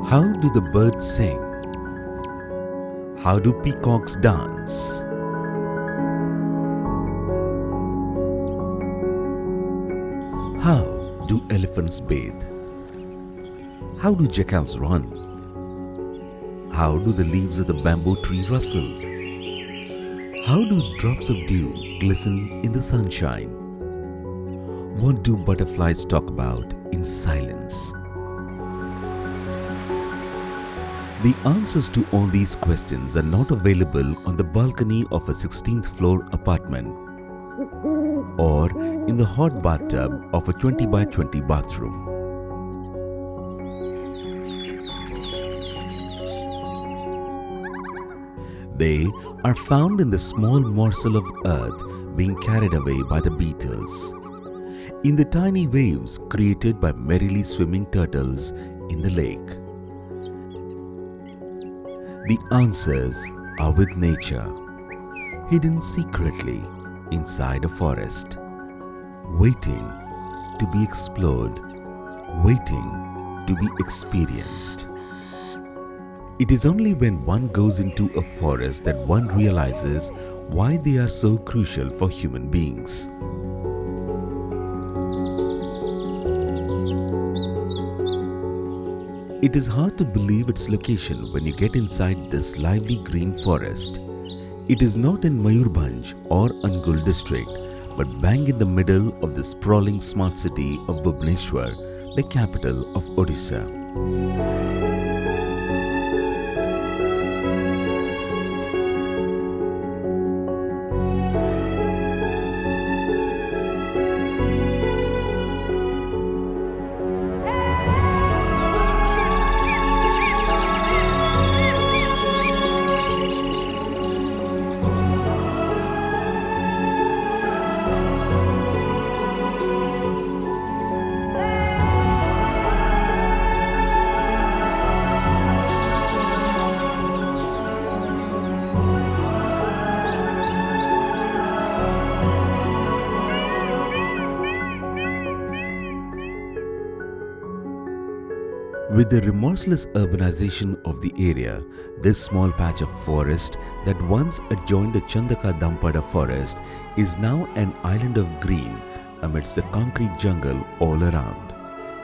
How do the birds sing? How do peacocks dance? How do elephants bathe? How do jackals run? How do the leaves of the bamboo tree rustle? How do drops of dew glisten in the sunshine? What do butterflies talk about in silence? The answers to all these questions are not available on the balcony of a 16th floor apartment or in the hot bathtub of a 20 by 20 bathroom. They are found in the small morsel of earth being carried away by the beetles, in the tiny waves created by merrily swimming turtles in the lake. The answers are with nature, hidden secretly inside a forest, waiting to be explored, waiting to be experienced. It is only when one goes into a forest that one realizes why they are so crucial for human beings. It is hard to believe its location when you get inside this lively green forest. It is not in Mayurbhanj or Angul district, but bang in the middle of the sprawling smart city of Bhubaneswar, the capital of Odisha. With the remorseless urbanization of the area, this small patch of forest that once adjoined the Chandaka-Damapada forest is now an island of green amidst the concrete jungle all around.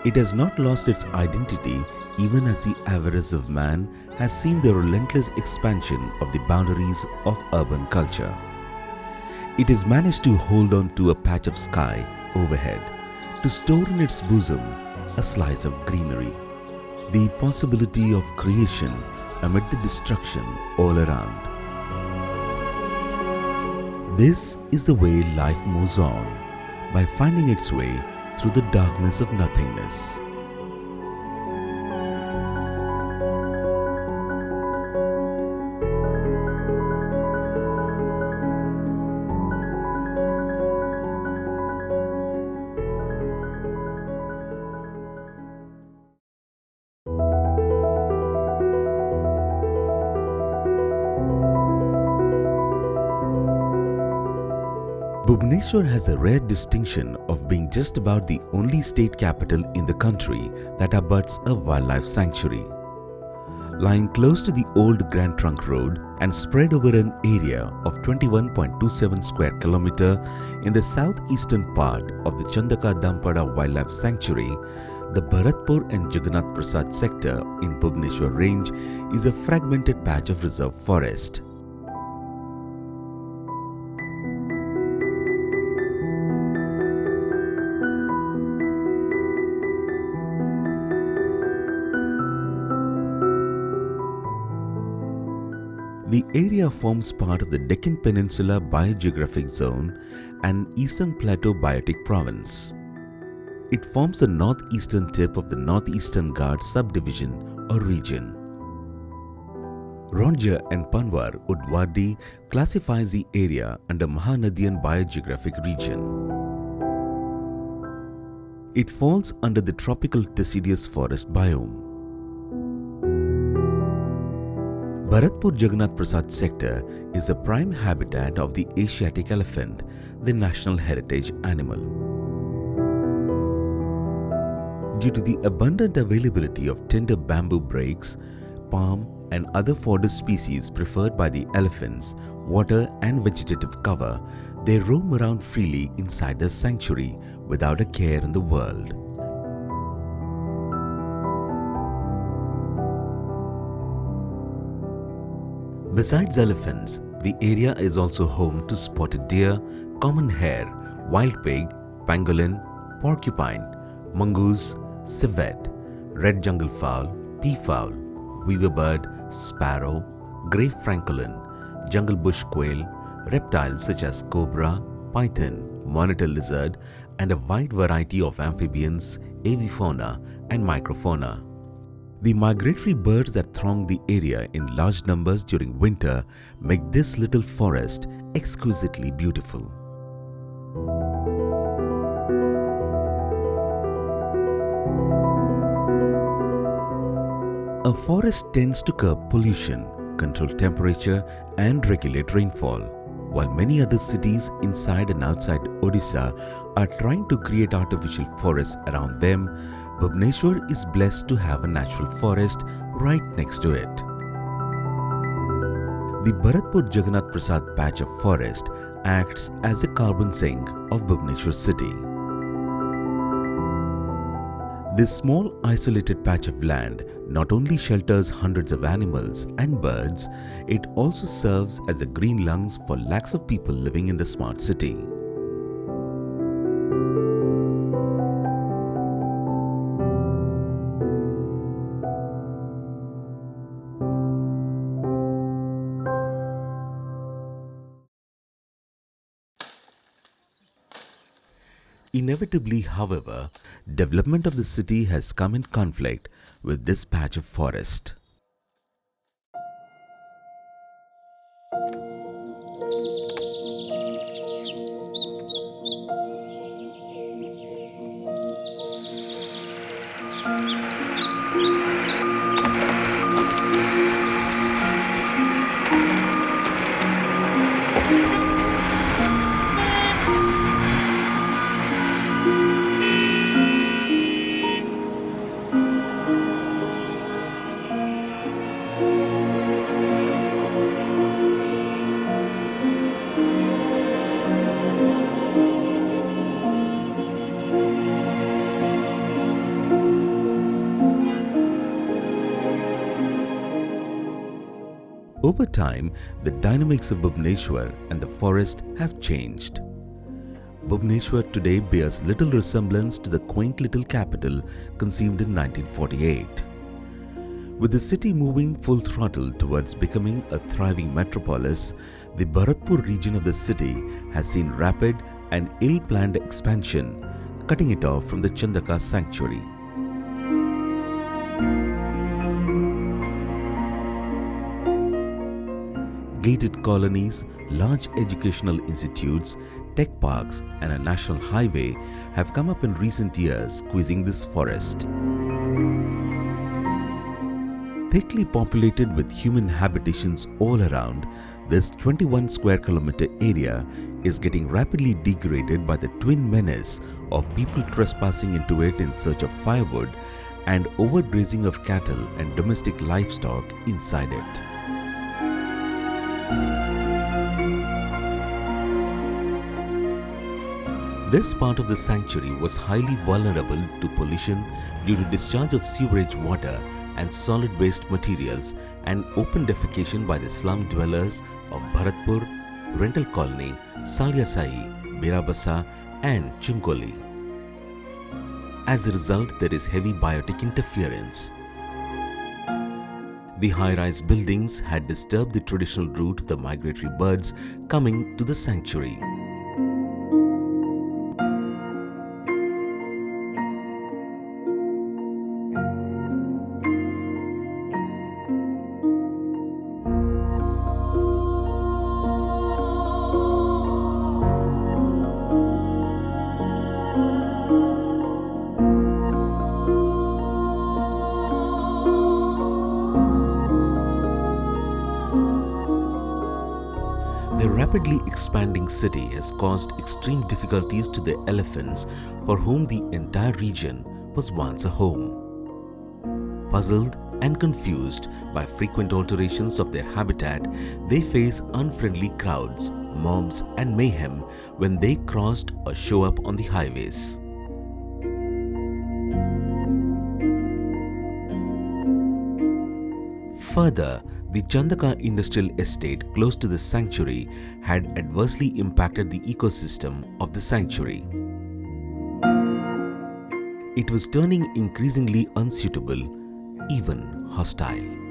It has not lost its identity even as the avarice of man has seen the relentless expansion of the boundaries of urban culture. It has managed to hold on to a patch of sky overhead, to store in its bosom a slice of greenery. The possibility of creation amid the destruction all around. This is the way life moves on, by finding its way through the darkness of nothingness. Bhubaneswar has a rare distinction of being just about the only state capital in the country that abuts a wildlife sanctuary. Lying close to the old Grand Trunk Road and spread over an area of 21.27 square kilometer in the southeastern part of the Chandaka-Damapada Wildlife Sanctuary, the Bharatpur and Jagannath Prasad sector in Bhubaneswar range is a fragmented patch of reserve forest. The area forms part of the Deccan Peninsula Biogeographic Zone and Eastern Plateau Biotic Province. It forms the northeastern tip of the Northeastern Ghats subdivision or region. Ronja and Panwar Udwardi classifies the area under Mahanadian Biogeographic Region. It falls under the tropical deciduous forest biome. Bharatpur Jagannath Prasad sector is the prime habitat of the Asiatic elephant, the national heritage animal. Due to the abundant availability of tender bamboo brakes, palm and other fodder species preferred by the elephants, water and vegetative cover, they roam around freely inside the sanctuary without a care in the world. Besides elephants, the area is also home to spotted deer, common hare, wild pig, pangolin, porcupine, mongoose, civet, red jungle fowl, peafowl, weaver bird, sparrow, grey francolin, jungle bush quail, reptiles such as cobra, python, monitor lizard, and a wide variety of amphibians, avifauna, and microfauna. The migratory birds that throng the area in large numbers during winter make this little forest exquisitely beautiful. A forest tends to curb pollution, control temperature, and regulate rainfall. While many other cities inside and outside Odisha are trying to create artificial forests around them, Bhubaneswar is blessed to have a natural forest right next to it. The Bharatpur Jagannath Prasad patch of forest acts as a carbon sink of Bhubaneswar city. This small isolated patch of land not only shelters hundreds of animals and birds, it also serves as the green lungs for lakhs of people living in the smart city. Inevitably, however, development of the city has come in conflict with this patch of forest. Over time, the dynamics of Bhubaneswar and the forest have changed. Bhubaneswar today bears little resemblance to the quaint little capital conceived in 1948. With the city moving full throttle towards becoming a thriving metropolis, the Bharatpur region of the city has seen rapid and ill-planned expansion, cutting it off from the Chandaka sanctuary. Gated colonies, large educational institutes, tech parks and a national highway have come up in recent years, squeezing this forest. Thickly populated with human habitations all around, this 21 square kilometer area is getting rapidly degraded by the twin menace of people trespassing into it in search of firewood and overgrazing of cattle and domestic livestock inside it. This part of the sanctuary was highly vulnerable to pollution due to discharge of sewerage water and solid waste materials and open defecation by the slum dwellers of Bharatpur, Rental Colony, Salyasai, Birabasa and Chungoli. As a result, there is heavy biotic interference. The high-rise buildings had disturbed the traditional route of the migratory birds coming to the sanctuary. The rapidly expanding city has caused extreme difficulties to the elephants, for whom the entire region, was once a home. Puzzled and confused by frequent alterations of their habitat, they face unfriendly crowds, mobs and mayhem when they crossed or show up on the highways. Further, the Chandaka industrial estate close to the sanctuary had adversely impacted the ecosystem of the sanctuary. It was turning increasingly unsuitable, even hostile.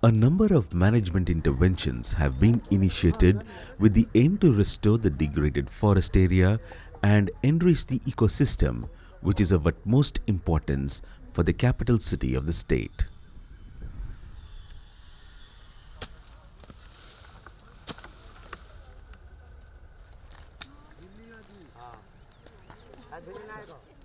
A number of management interventions have been initiated with the aim to restore the degraded forest area and enrich the ecosystem, which is of utmost importance for the capital city of the state.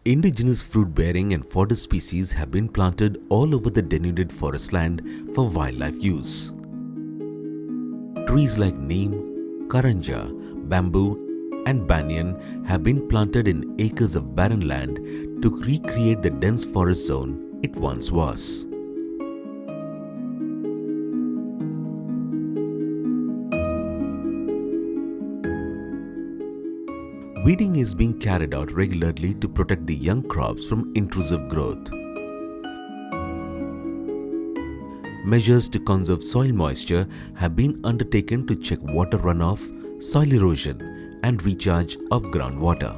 Indigenous fruit-bearing and fodder species have been planted all over the denuded forest land for wildlife use. Trees like neem, karanja, bamboo and banyan have been planted in acres of barren land to recreate the dense forest zone it once was. Weeding is being carried out regularly to protect the young crops from intrusive growth. Measures to conserve soil moisture have been undertaken to check water runoff, soil erosion, and recharge of groundwater.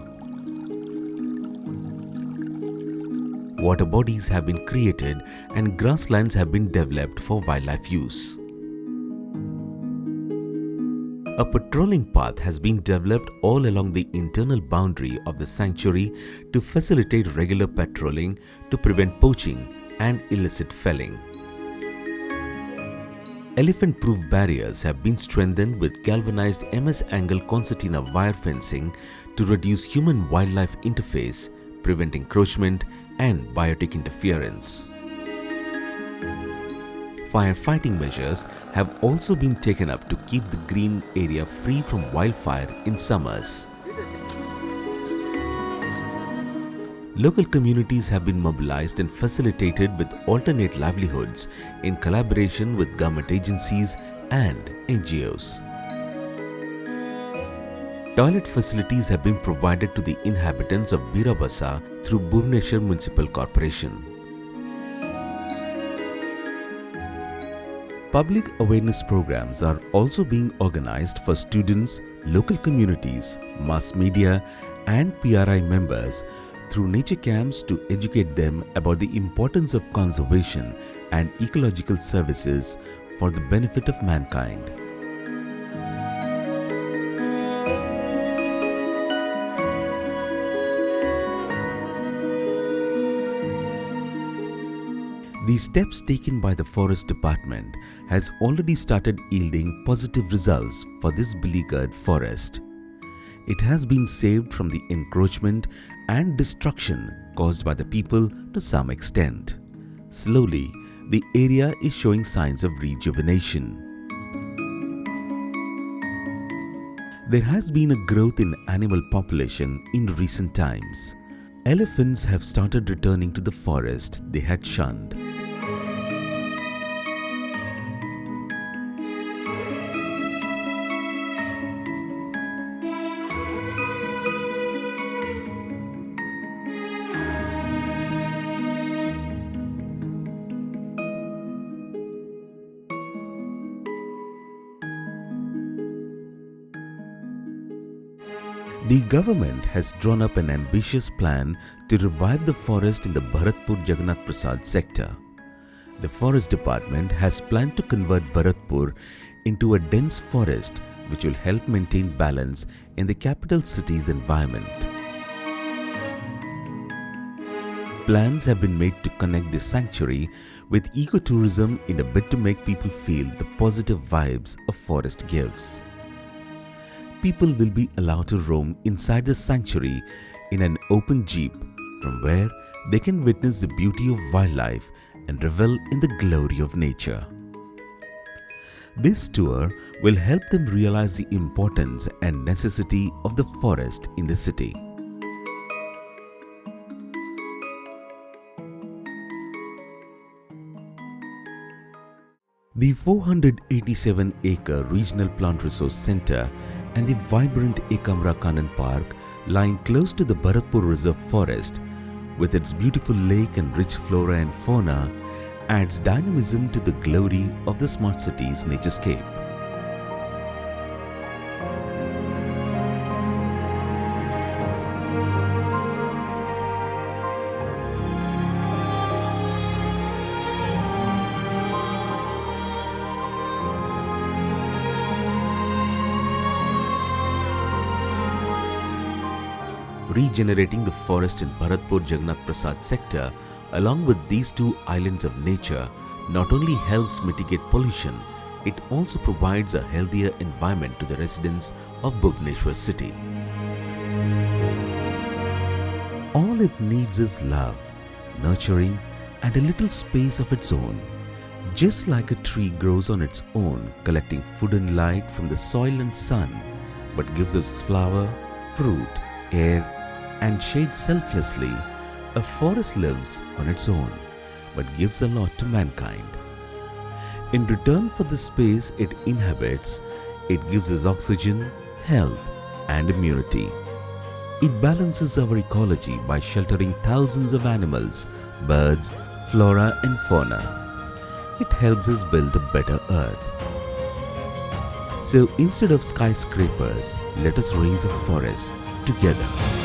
Water bodies have been created and grasslands have been developed for wildlife use. A patrolling path has been developed all along the internal boundary of the sanctuary to facilitate regular patrolling to prevent poaching and illicit felling. Elephant-proof barriers have been strengthened with galvanized MS angle concertina wire fencing to reduce human-wildlife interface, prevent encroachment and biotic interference. Firefighting measures have also been taken up to keep the green area free from wildfire in summers. Local communities have been mobilized and facilitated with alternate livelihoods in collaboration with government agencies and NGOs. Toilet facilities have been provided to the inhabitants of Birabasa through Bhubaneswar Municipal Corporation. Public awareness programs are also being organized for students, local communities, mass media and PRI members through nature camps to educate them about the importance of conservation and ecological services for the benefit of mankind. The steps taken by the Forest Department has already started yielding positive results for this beleaguered forest. It has been saved from the encroachment and destruction caused by the people to some extent. Slowly, the area is showing signs of rejuvenation. There has been a growth in animal population in recent times. Elephants have started returning to the forest they had shunned. The government has drawn up an ambitious plan to revive the forest in the Bharatpur Jagannath Prasad sector. The Forest Department has planned to convert Bharatpur into a dense forest which will help maintain balance in the capital city's environment. Plans have been made to connect the sanctuary with ecotourism in a bid to make people feel the positive vibes a forest gives. People will be allowed to roam inside the sanctuary in an open jeep from where they can witness the beauty of wildlife and revel in the glory of nature. This tour will help them realize the importance and necessity of the forest in the city. The 487-acre Regional Plant Resource Centre and the vibrant Ekamra Kanan Park, lying close to the Bharatpur Reserve Forest, with its beautiful lake and rich flora and fauna, adds dynamism to the glory of the smart city's naturescape. Regenerating the forest in Bharatpur Jagannath Prasad sector along with these two islands of nature not only helps mitigate pollution, it also provides a healthier environment to the residents of Bhubaneswar city. All it needs is love, nurturing and a little space of its own. Just like a tree grows on its own, collecting food and light from the soil and sun, but gives us flower, fruit, air and shade selflessly, a forest lives on its own, but gives a lot to mankind. In return for the space it inhabits, it gives us oxygen, health, and immunity. It balances our ecology by sheltering thousands of animals, birds, flora, and fauna. It helps us build a better earth. So instead of skyscrapers, let us raise a forest together.